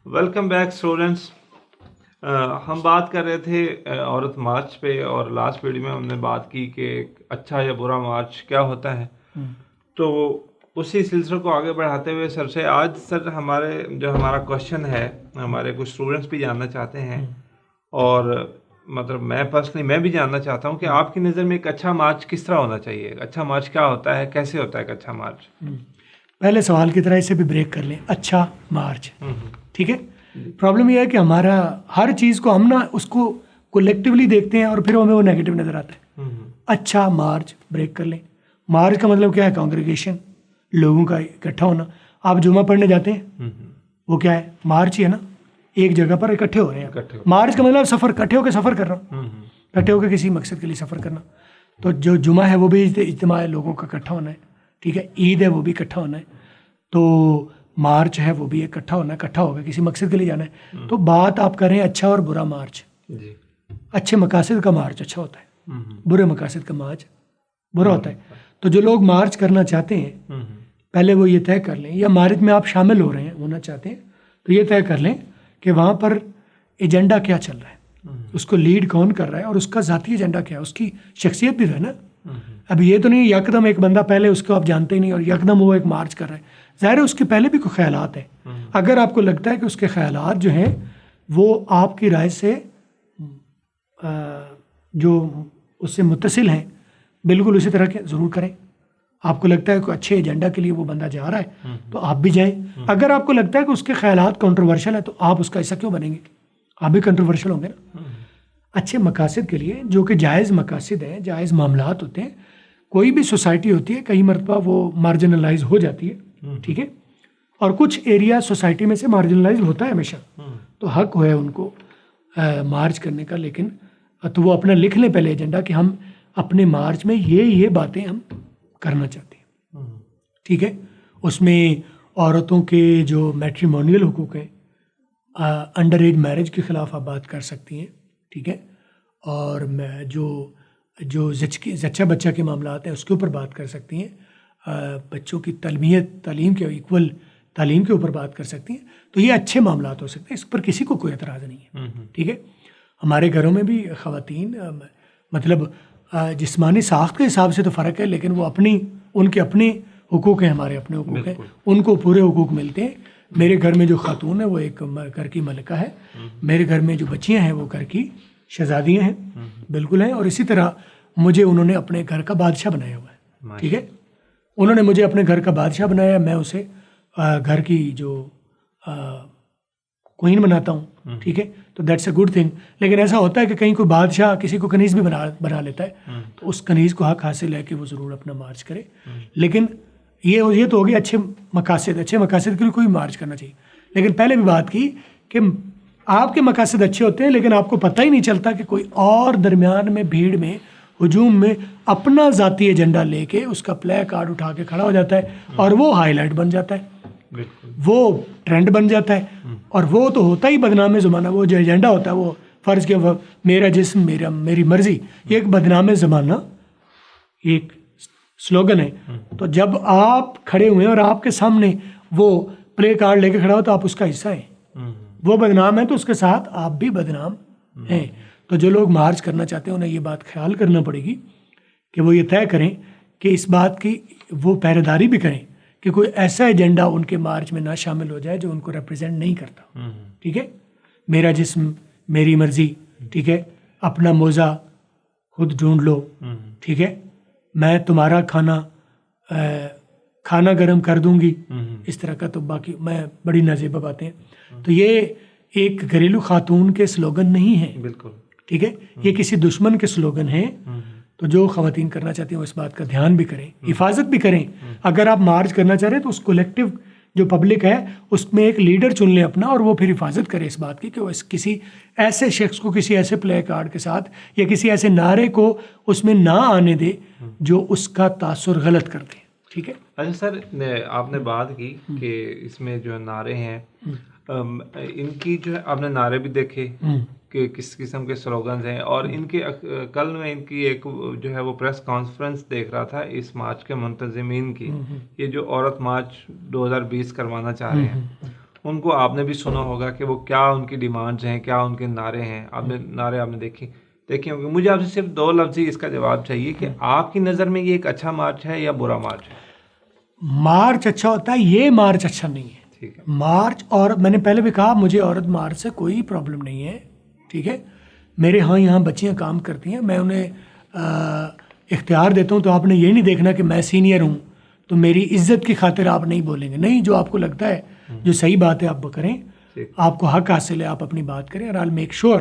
Welcome back students. ہم بات کر رہے تھے عورت مارچ پہ, اور لاسٹ ویڈیو میں ہم نے بات کی کہ اچھا یا برا مارچ کیا ہوتا ہے. تو اسی سلسلے کو آگے بڑھاتے ہوئے سر سے آج سر ہمارا کوشچن ہے, ہمارے کچھ اسٹوڈنٹس بھی جاننا چاہتے ہیں, اور مطلب میں بھی جاننا چاہتا ہوں کہ آپ کی نظر میں ایک اچھا مارچ کس طرح ہونا چاہیے, ایک اچھا مارچ کیا ہوتا ہے, کیسے ہوتا ہے ایک اچھا مارچ. پہلے سوال کی طرح اسے بھی بریک کر لیں. اچھا مارچ, ٹھیک ہے. پرابلم یہ ہے کہ ہمارا ہر چیز کو ہم اس کو کولیکٹیولی دیکھتے ہیں اور پھر ہمیں وہ نیگیٹو نظر آتا ہے. اچھا مارچ بریک کر لیں. مارچ کا مطلب کیا ہے؟ کانگریگیشن, لوگوں کا اکٹھا ہونا. آپ جمعہ پڑھنے جاتے ہیں, وہ کیا ہے؟ مارچ ہی ہے نا, ایک جگہ پر اکٹھے ہو رہے ہیں. مارچ کا مطلب سفر, اکٹھے ہو کے سفر کر رہا ہوں, اکٹھے ہو کے کسی مقصد کے لیے سفر کرنا. تو جو جمعہ ہے وہ بھی اجتماع ہے, لوگوں کا اکٹھا ہونا ہے, ٹھیک ہے. عید ہے, وہ بھی اکٹھا ہونا ہے. تو مارچ ہے, وہ بھی اکٹھا ہونا ہے, اکٹھا ہو کے کسی مقصد کے لیے جانا ہے. تو بات آپ کریں اچھا اور برا مارچ. اچھے مقاصد کا مارچ اچھا ہوتا ہے, برے مقاصد کا مارچ برا ہوتا ہے. تو جو لوگ مارچ کرنا چاہتے ہیں پہلے وہ یہ طے کر لیں, یا مارچ میں آپ شامل ہو رہے ہیں, ہونا چاہتے ہیں, تو یہ طے کر لیں کہ وہاں پر ایجنڈا کیا چل رہا ہے, اس کو لیڈ کون کر رہا ہے, اور اس کا ذاتی ایجنڈا کیا ہے, اس کی شخصیت بھی ہے نا. اب یہ تو نہیں یکدم ایک بندہ پہلے اس کو آپ جانتے ہی نہیں اور یکدم وہ ایک مارچ کر رہا ہے. ظاہر ہے اس کے پہلے بھی کوئی خیالات ہیں. اگر آپ کو لگتا ہے کہ اس کے خیالات جو ہیں وہ آپ کی رائے سے جو اس سے متصل ہیں, بالکل اسی طرح کے ضرور کریں. آپ کو لگتا ہے کہ اچھے ایجنڈا کے لیے وہ بندہ جا رہا ہے تو آپ بھی جائیں. اگر آپ کو لگتا ہے کہ اس کے خیالات کنٹروورشل ہیں تو آپ اس کا حصہ کیوں بنیں گے؟ آپ بھی کنٹروورشل ہوں گے نا. اچھے مقاصد کے لیے, جو کہ جائز مقاصد ہیں, جائز معاملات ہوتے ہیں. کوئی بھی سوسائٹی ہوتی ہے, کئی مرتبہ وہ مارجنلائز ہو جاتی ہے, ٹھیک ہے, اور کچھ ایریا سوسائٹی میں سے مارجنلائز ہوتا ہے ہمیشہ, تو حق ہے ان کو مارچ کرنے کا. لیکن تو وہ اپنا لکھ لیں پہلے ایجنڈا کہ ہم اپنے مارچ میں یہ باتیں ہم کرنا چاہتے ہیں, ٹھیک ہے. اس میں عورتوں کے جو میٹریمونیل حقوق ہیں, انڈر ایج میرج کے خلاف آپ بات کر سکتی ہیں, ٹھیک ہے. اور جو زچہ بچہ کے معاملات ہیں اس کے اوپر بات کر سکتی ہیں. بچوں کی تعلیم کے ایکول تعلیم کے اوپر بات کر سکتی ہیں. تو یہ اچھے معاملات ہو سکتے ہیں, اس پر کسی کو کوئی اعتراض نہیں ہے, ٹھیک ہے. ہمارے گھروں میں بھی خواتین مطلب جسمانی ساخت کے حساب سے تو فرق ہے, لیکن وہ ان کے اپنے حقوق ہیں, ہمارے اپنے حقوق ہیں, ان کو پورے حقوق ملتے ہیں. میرے گھر میں جو خاتون ہے وہ ایک گھر کی ملکہ ہے. میرے گھر میں جو بچیاں ہیں وہ گھر کی شہزادیاں ہیں, بالکل ہیں. اور اسی طرح مجھے انہوں نے اپنے گھر کا بادشاہ بنایا ہوا ہے, ٹھیک ہے. انہوں نے مجھے اپنے گھر کا بادشاہ بنایا, میں اسے گھر کی جو کوئین بناتا ہوں, ٹھیک ہے. تو دیٹس اے گڈ تھنگ. لیکن ایسا ہوتا ہے کہ کہیں کوئی بادشاہ کسی کو کنیز بھی بنا لیتا ہے, تو اس کنیز کو حق حاصل ہے کہ وہ ضرور اپنا مارچ کرے. لیکن یہ تو ہو گیا اچھے مقاصد کے لیے کوئی مارچ کرنا چاہیے. لیکن پہلے بھی بات کی کہ آپ کے مقاصد اچھے ہوتے ہیں, لیکن آپ کو پتہ ہی نہیں چلتا کہ کوئی اور درمیان میں بھیڑ میں ہجوم میں اپنا ذاتی ایجنڈا لے کے اس کا پلے کارڈ اٹھا کے کھڑا ہو جاتا ہے, اور وہ ہائی لائٹ بن جاتا ہے, وہ ٹرینڈ بن جاتا ہے. اور وہ تو ہوتا ہی بدنام زمانہ. وہ جو ایجنڈا ہوتا ہے وہ فرض کے میرا جسم میری مرضی, یہ ایک بدنام زمانہ ایک سلوگن ہے. تو جب آپ کھڑے ہوئے ہیں اور آپ کے سامنے وہ پلے کارڈ لے کے کھڑا ہو تو آپ اس کا حصہ ہیں. وہ بدنام ہے تو اس کے ساتھ آپ بھی بدنام ہیں. تو جو لوگ مارچ کرنا چاہتے ہیں انہیں یہ بات خیال کرنا پڑے گی کہ وہ یہ طے کریں کہ اس بات کی وہ پہرے داری بھی کریں کہ کوئی ایسا ایجنڈا ان کے مارچ میں نہ شامل ہو جائے جو ان کو ریپرزینٹ نہیں کرتا, ٹھیک ہے. میرا جسم میری مرضی, ٹھیک ہے. اپنا موزہ خود ڈھونڈ لو, ٹھیک ہے. میں تمہارا کھانا گرم کر دوں گی, اس طرح کا. تو باقی میں بڑی نازیبہ باتیں. تو یہ ایک گھریلو خاتون کے سلوگن نہیں ہیں, بالکل, ٹھیک ہے. یہ کسی دشمن کے سلوگن ہیں. تو جو خواتین کرنا چاہتی ہیں وہ اس بات کا دھیان بھی کریں, حفاظت بھی کریں. اگر آپ مارچ کرنا چاہ رہے ہیں تو اس کولیکٹیو جو پبلک ہے اس میں ایک لیڈر چن لیں اپنا, اور وہ پھر حفاظت کرے اس بات کی کہ وہ کسی ایسے شخص کو کسی ایسے پلے کارڈ کے ساتھ یا کسی ایسے نعرے کو اس میں نہ آنے دے جو اس کا تاثر غلط کر دے, ٹھیک ہے. اچھا سر, آپ نے بات کی کہ اس میں جو نعرے ہیں ان کی جو ہے آپ نے نعرے بھی دیکھے کہ کس قسم کے سلوگنز ہیں, اور ان کے کل میں ان کی ایک جو ہے وہ پریس کانفرنس دیکھ رہا تھا اس مارچ کے منتظمین کی, یہ جو عورت مارچ 2020 کروانا چاہ رہے ہیں, ان کو آپ نے بھی سنا ہوگا کہ وہ کیا ان کی ڈیمانڈز ہیں, کیا ان کے نعرے ہیں. آپ نے دیکھیں ہوں گے. مجھے آپ سے صرف 2 لفظ ہی اس کا جواب چاہیے کہ آپ کی نظر میں یہ ایک اچھا مارچ ہے یا برا مارچ ہے؟ مارچ اچھا ہوتا ہے, یہ مارچ اچھا نہیں ہے. ٹھیک ہے. مارچ, اور میں نے پہلے بھی کہا مجھے عورت مارچ سے کوئی پرابلم نہیں ہے, ٹھیک ہے. میرے ہاں یہاں بچیاں کام کرتی ہیں, میں انہیں اختیار دیتا ہوں. تو آپ نے یہ نہیں دیکھنا کہ میں سینئر ہوں تو میری عزت کی خاطر آپ نہیں بولیں گے. نہیں, جو آپ کو لگتا ہے جو صحیح بات ہے آپ وہ کریں, آپ کو حق حاصل ہے, آپ اپنی بات کریں. اور آئی میک شیور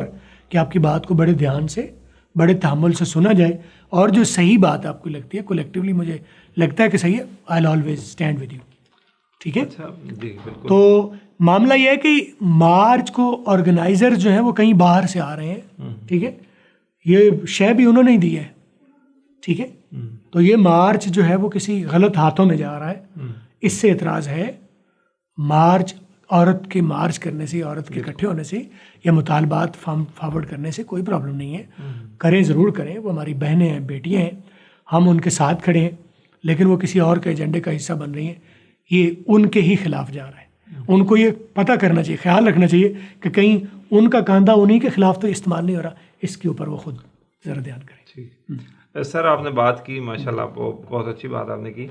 کہ آپ کی بات کو بڑے دھیان سے, بڑے تحمل سے سنا جائے, اور جو صحیح بات آپ کو لگتی ہے کولیکٹیولی مجھے لگتا ہے کہ صحیح ہے, I always stand with you, ٹھیک ہے. اچھا جی بالکل. تو معاملہ یہ ہے کہ مارچ کو آرگنائزر جو ہیں وہ کہیں باہر سے آ رہے ہیں, ٹھیک ہے. یہ شے بھی انہوں نے ہی دی ہے, ٹھیک ہے. تو یہ مارچ جو ہے وہ کسی غلط ہاتھوں میں جا رہا ہے, اس سے اعتراض ہے. مارچ عورت کے مارچ کرنے سے, عورت کے اکٹھے ہونے سے یا مطالبات فارورڈ کرنے سے کوئی پرابلم نہیں ہے. کریں, ضرور کریں, وہ ہماری بہنیں ہیں, بیٹیاں ہیں, ہم ان کے ساتھ کھڑے ہیں. لیکن وہ کسی اور کے ایجنڈے کا حصہ بن رہی ہیں, یہ ان کے ہی خلاف جا رہا ہے. ان کو یہ پتہ کرنا چاہیے, خیال رکھنا چاہیے کہ کہیں ان کا کاندھا انہی کے خلاف تو استعمال نہیں ہو رہا. اس کے اوپر وہ خود ذرا دھیان کریں. ٹھیک سر, آپ نے بات کی ماشاءاللہ, بہت اچھی بات آپ نے کی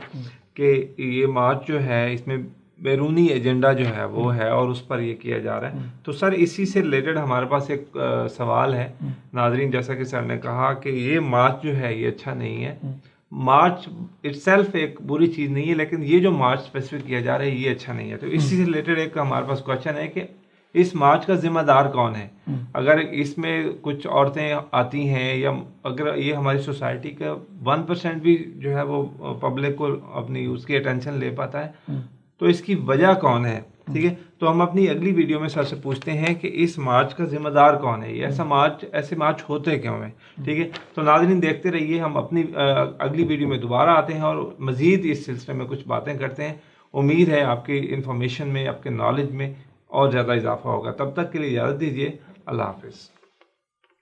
کہ یہ مارچ جو ہے اس میں بیرونی ایجنڈا جو ہے وہ ہے اور اس پر یہ کیا جا رہا ہے. تو سر اسی سے ریلیٹڈ ہمارے پاس ایک سوال ہے ناظرین. جیسا کہ سر نے کہا کہ یہ مارچ جو ہے یہ اچھا نہیں ہے. مارچ اٹ سیلف ایک بری چیز نہیں ہے, لیکن یہ جو مارچ اسپیسیفک کیا جا رہا ہے یہ اچھا نہیں ہے. تو اسی سے ریلیٹڈ ایک ہمارے پاس کوشچن ہے کہ اس مارچ کا ذمہ دار کون ہے؟ اگر اس میں کچھ عورتیں آتی ہیں یا اگر یہ ہماری سوسائٹی کا 1% بھی جو ہے وہ پبلک کو اپنی اس کی اٹینشن لے پاتا ہے, تو اس کی وجہ کون ہے؟ ٹھیک ہے. تو ہم اپنی اگلی ویڈیو میں سر سے پوچھتے ہیں کہ اس مارچ کا ذمہ دار کون ہے, یہ ایسے مارچ ہوتے کیوں ہیں. ٹھیک ہے. تو ناظرین دیکھتے رہیے, ہم اپنی اگلی ویڈیو میں دوبارہ آتے ہیں اور مزید اس سلسلے میں کچھ باتیں کرتے ہیں. امید ہے آپ کی انفارمیشن میں, آپ کے نالج میں اور زیادہ اضافہ ہوگا. تب تک کے لیے اجازت دیجیے. اللہ حافظ.